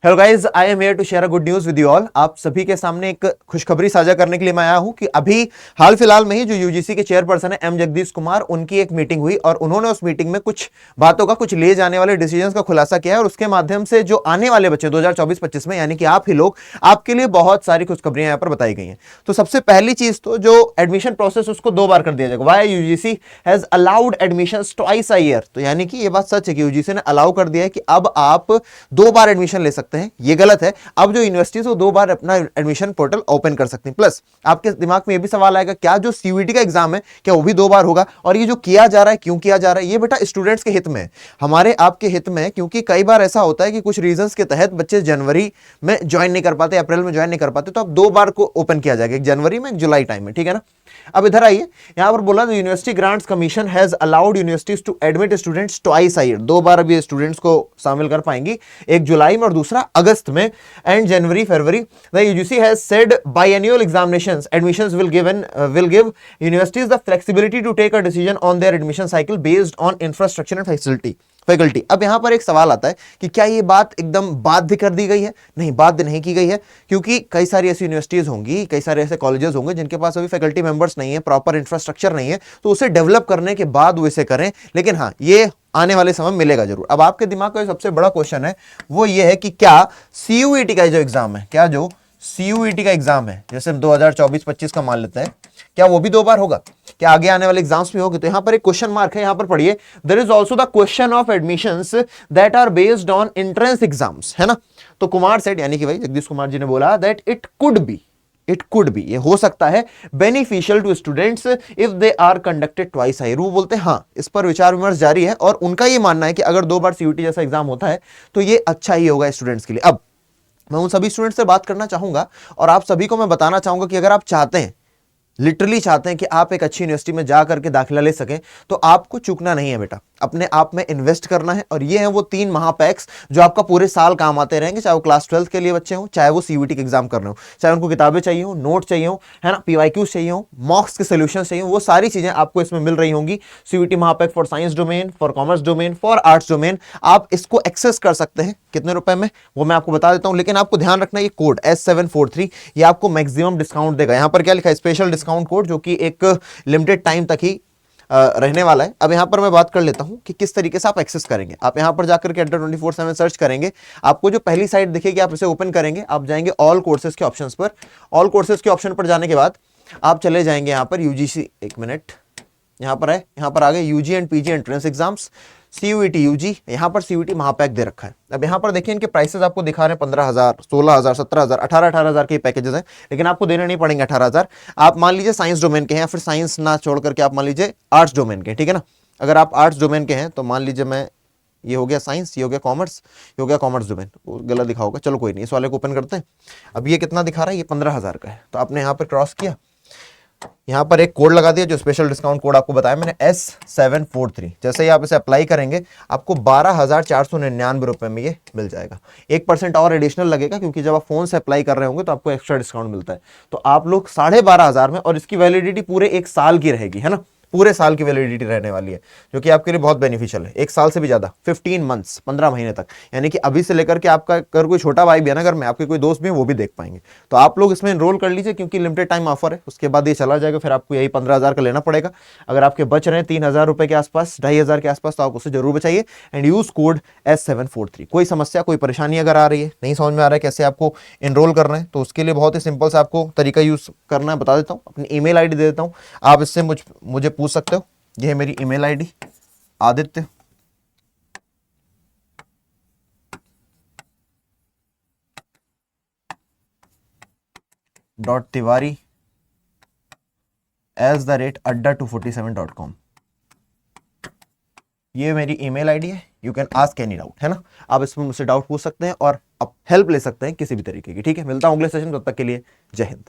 Hello guys, I am here to share a good news with you all. आप सभी के सामने एक खुशखबरी साझा करने के लिए मैं आया हूं कि अभी हाल फिलहाल में ही जो यूजीसी के चेयरपर्सन है एम जगदीश कुमार, उनकी एक मीटिंग हुई और उन्होंने उस मीटिंग में कुछ बातों का, कुछ लिए जाने वाले डिसीजंस का खुलासा किया है और उसके माध्यम से जो आने वाले बच्चे 2024-25 में, यानी कि आप ही लोग, आपके लिए बहुत सारी खुशखबरियां यहां पर बताई गई हैं। तो सबसे पहली चीज तो जो एडमिशन प्रोसेस उसको 2 बार कर दिया जाएगा। Why UGC has allowed admission twice a year. तो यानी कि ये बात सच है कि यूजीसी ने अलाउ कर दिया है कि अब आप 2 बार एडमिशन ले सकते हैं। ये गलत है। अब जो यूनिवर्सिटीज वो 2 बार अपना एडमिशन पोर्टल ओपन कर सकती हैं। प्लस आपके दिमाग में ये भी सवाल आएगा, क्या जो सीयूईटी का एग्जाम है क्या वो भी 2 बार होगा? और ये जो किया जा रहा है, क्यों किया जा रहा है? ये बेटा स्टूडेंट्स के हित में है, हमारे आपके हित में है, क्योंकि कई बार ऐसा होता है कि कुछ रीजंस के तहत बच्चे जनवरी में ज्वाइन नहीं कर पाते, अप्रैल में ज्वाइन नहीं कर पाते, तो अब 2 बार को ओपन किया जाएगा, एक जनवरी में, एक जुलाई टाइम में। ठीक है ना? अब इधर आइए, यहां पर बोला university grants commission has allowed universities to admit students twice a year. 2 बार अभी स्टूडेंट्स को शामिल कर पाएंगी, एक जुलाई में और दूसरा अगस्त में, एंड जनवरी फरवरी। The UGC has said biannual examinations admissions will give universities the flexibility to take a decision on their admission cycle based on infrastructure and faculty. अब यहां पर एक सवाल आता है कि क्या ये बात एकदम बाध्य कर दी गई है? नहीं, बाध्य नहीं की गई है, क्योंकि कई सारी ऐसी यूनिवर्सिटीज होंगी, कई सारे ऐसे कॉलेजेस होंगे जिनके पास अभी फैकल्टी मेंबर्स नहीं है, प्रॉपर इंफ्रास्ट्रक्चर नहीं है, तो उसे डेवलप करने के बाद वो इसे करें। लेकिन हाँ, ये आने वाले समय मिलेगा जरूर। अब आपके दिमाग का सबसे बड़ा क्वेश्चन है वो ये है कि क्या सीयूईटी का जो एग्जाम है, क्या जो सीयूईटी का एग्जाम है, जैसे 2024-25 का मान लेते हैं, क्या वो भी 2 बार होगा? क्या आगे आने वाले एग्जाम्स भी होंगे? तो यहां पर एक क्वेश्चन मार्क है, यहां पर पढ़िए, there is also the question of admissions that are based on entrance exams, है ना? तो कुमार सेड, यानी कि भाई जगदीश कुमार जी ने बोला दैट इट कुड बी, ये हो सकता है, beneficial to students if they are conducted twice a year. वो बोलते हैं हाँ, इस पर विचार विमर्श जारी है और उनका ये मानना है कि अगर 2 बार सीयूईटी जैसा एग्जाम होता है तो ये अच्छा ही होगा स्टूडेंट्स के लिए। अब मैं उन सभी स्टूडेंट्स से बात करना चाहूंगा और आप सभी को मैं बताना चाहूंगा कि अगर आप चाहते हैं, लिटरली चाहते हैं कि आप एक अच्छी यूनिवर्सिटी में जा करके दाखिला ले सकें, तो आपको चूकना नहीं है बेटा, अपने आप में इन्वेस्ट करना है। और ये है वो 3 महापैक्स जो आपका पूरे साल काम आते रहेंगे, चाहे वो क्लास 12 के लिए बच्चे हो, चाहे वो सीयूईटी के एग्जाम कर रहे हो, चाहे उनको किताबें चाहिए हो, नोट चाहिए हो, है ना, पीवाईक्यूज चाहिए हो, मॉक्स के सोल्यूशन चाहिए हो, वो सारी चीजें आपको इसमें मिल रही होंगी। सीयूईटी महापैक for science domain, for commerce domain, for arts domain, आप इसको एक्सेस कर सकते हैं। कितने रुपए में वो मैं आपको बता देता हूं, लेकिन आपको ध्यान रखना, ये कोड S743 ये आपको मैक्सिमम डिस्काउंट देगा। यहां पर क्या लिखा है? स्पेशल डिस्काउंट कोड, जो कि एक लिमिटेड टाइम तक ही रहने वाला है। अब यहां पर मैं बात कर लेता हूं कि किस तरीके से आप एक्सेस करेंगे। आप यहां पर जाकर के अड्डा 24/7 सर्च करेंगे, आपको जो पहली साइट दिखेगी आप इसे ओपन करेंगे, आप जाएंगे ऑल कोर्सेज के ऑप्शंस पर। ऑल कोर्सेज के ऑप्शन पर जाने के बाद आप चले जाएंगे यहां पर यूजीसी, एक मिनट, यहां पर है, यहां पर आ गए UG and PG entrance exams, CUET UG, यहां पर सीयूईटी महापैक दे रखा है। अब यहां पर देखिए इनके प्राइसेस आपको दिखा रहे हैं 15,000, 16,000, 17,000, 18,000 के पैकेजेस हैं, लेकिन आपको देने नहीं पड़ेंगे 18,000। आप मान लीजिए साइंस डोमेन के हैं, या फिर साइंस ना छोड़ करके आप मान लीजिए आर्ट्स डोमेन के, ठीक है ना? अगर आप आर्ट्स डोमेन के हैं तो मान लीजिए मैं, ये हो गया साइंस, ये हो गया कॉमर्स, ये हो गया कॉमर्स डोमेन, गलत दिखा होगा, चलो कोई नहीं, इस वाले को ओपन करते हैं। अब ये कितना दिखा रहा है? ये 15,000 का है। तो आपने यहाँ पर क्रॉस किया, यहां पर एक कोड लगा दिया, जो स्पेशल डिस्काउंट कोड आपको बताया मैंने, S743। जैसे ही आप इसे अप्लाई करेंगे आपको 12,499 रुपए में ये मिल जाएगा। 1% और एडिशनल लगेगा, क्योंकि जब आप फोन से अप्लाई कर रहे होंगे तो आपको एक्स्ट्रा डिस्काउंट मिलता है। तो आप लोग 12,500 में, और इसकी वैलिडिटी पूरे 1 साल की रहेगी, है ना? पूरे साल की वैलिडिटी रहने वाली है, जो कि आपके लिए बहुत बेनिफिशियल है। 1 साल से भी ज्यादा, 15 मंथ्स, 15 महीने तक, यानी कि अभी से लेकर के आपका अगर कोई छोटा भाई भी है ना घर में, आपके कोई दोस्त भी है, वो भी देख पाएंगे। तो आप लोग इसमें एनरोल कर लीजिए, क्योंकि लिमिटेड टाइम ऑफर है, उसके बाद ये चला जाएगा, फिर आपको यही 15,000 का लेना पड़ेगा। अगर आपके बच रहे हैं 3,000 रुपए के आसपास, 2,500 के आसपास, तो आप उसे जरूर बचाइए एंड यूज कोड S743। कोई समस्या, कोई परेशानी अगर आ रही है, नहीं समझ में आ रहा है कैसे आपको एनरोल करना है, तो उसके लिए बहुत ही सिंपल से आपको तरीका यूज करना है, बता देता हूँ। अपनी ईमेल आईडी दे देता हूँ, आप इससे मुझे पूछ सकते हो। यह है मेरी ईमेल आईडी, आदित्य .tiwari@adda247.com। ये मेरी ईमेल आईडी है। You can ask any doubt, है ना? आप इसमें मुझसे डाउट पूछ सकते हैं और आप हेल्प ले सकते हैं किसी भी तरीके की। ठीक है, मिलता हूं अगले सेशन, तब तक के लिए जय हिंद।